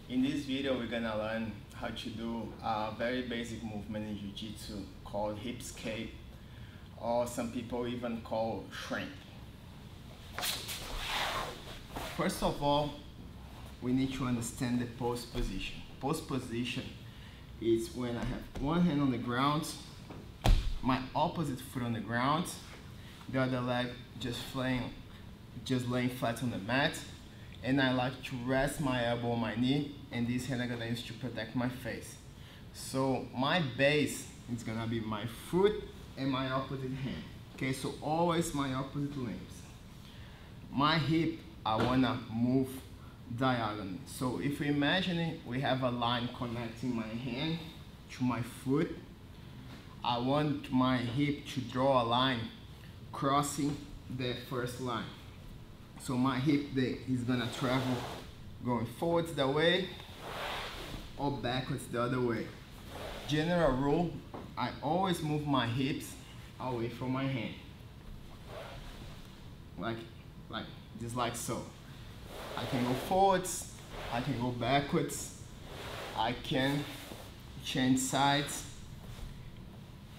In this video, we're gonna learn how to do a very basic movement in Jiu-Jitsu called hip escape, or some people even call shrimp. First of all, we need to understand the post position. Post position is when I have one hand on the ground, my opposite foot on the ground, the other leg just laying flat on the mat, and I like to rest my elbow on my knee, and this hand I'm gonna use to protect my face. So my base is gonna be my foot and my opposite hand. Okay, so always my opposite limbs. My hip, I wanna move diagonally. So if we imagine we have a line connecting my hand to my foot, I want my hip to draw a line crossing the first line. So my hip is gonna travel going forwards that way or backwards the other way. General rule, I always move my hips away from my hand. Just like so. I can go forwards, I can go backwards, I can change sides,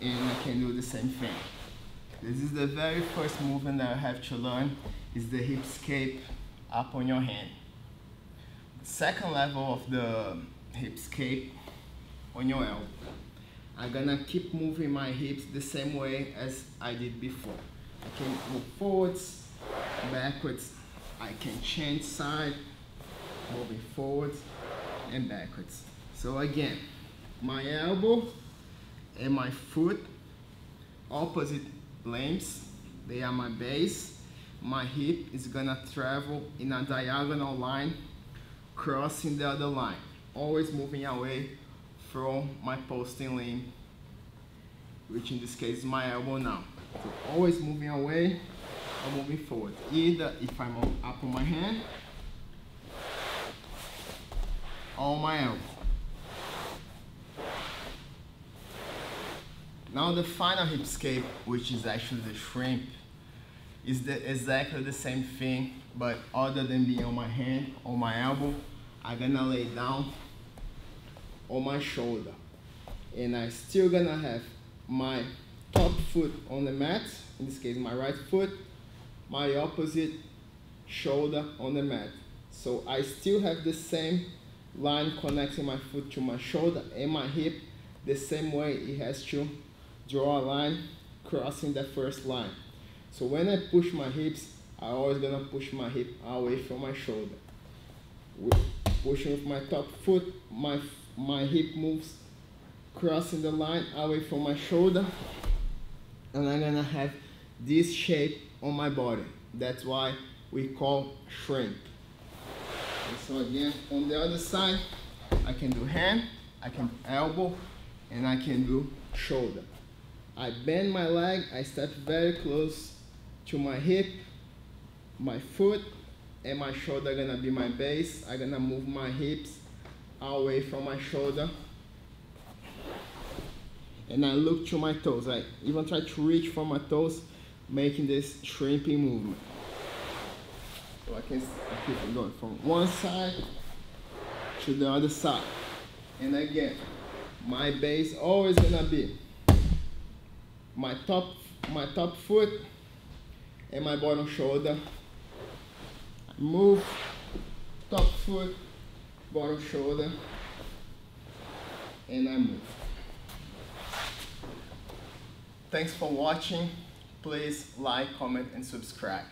and I can do the same thing. This is the very first movement that I have to learn, is the hip escape up on your hand. The second level of the hip escape on your elbow. I'm gonna keep moving my hips the same way as I did before. I can move forwards, backwards, I can change side, moving forwards and backwards. So again, my elbow and my foot, opposite limbs, they are my base. My hip is gonna travel in a diagonal line, crossing the other line, always moving away from my posting limb, which in this case is my elbow now. So always moving away or moving forward, either if I'm up on my hand or on my elbow. Now the final hip escape, which is actually the shrimp, is exactly the same thing, but other than being on my hand or my elbow, I'm gonna lay down on my shoulder, and I still gonna have my top foot on the mat, in this case my right foot, my opposite shoulder on the mat. So I still have the same line connecting my foot to my shoulder, and my hip the same way it has to draw a line crossing the first line. So when I push my hips, I'm always gonna push my hip away from my shoulder. Pushing with my top foot, my hip moves crossing the line away from my shoulder, and I'm gonna have this shape on my body. That's why we call shrimp. And so again, on the other side, I can do hand, I can elbow, and I can do shoulder. I bend my leg, I step very close to my hip, my foot, and my shoulder gonna be my base. I'm gonna move my hips away from my shoulder, and I look to my toes. I even try to reach for my toes, making this shrimping movement. So I keep it going from one side to the other side. And again, my base always gonna be my top foot and my bottom shoulder. I move, top foot, bottom shoulder, and I move. Thanks for watching. Please like, comment, and subscribe.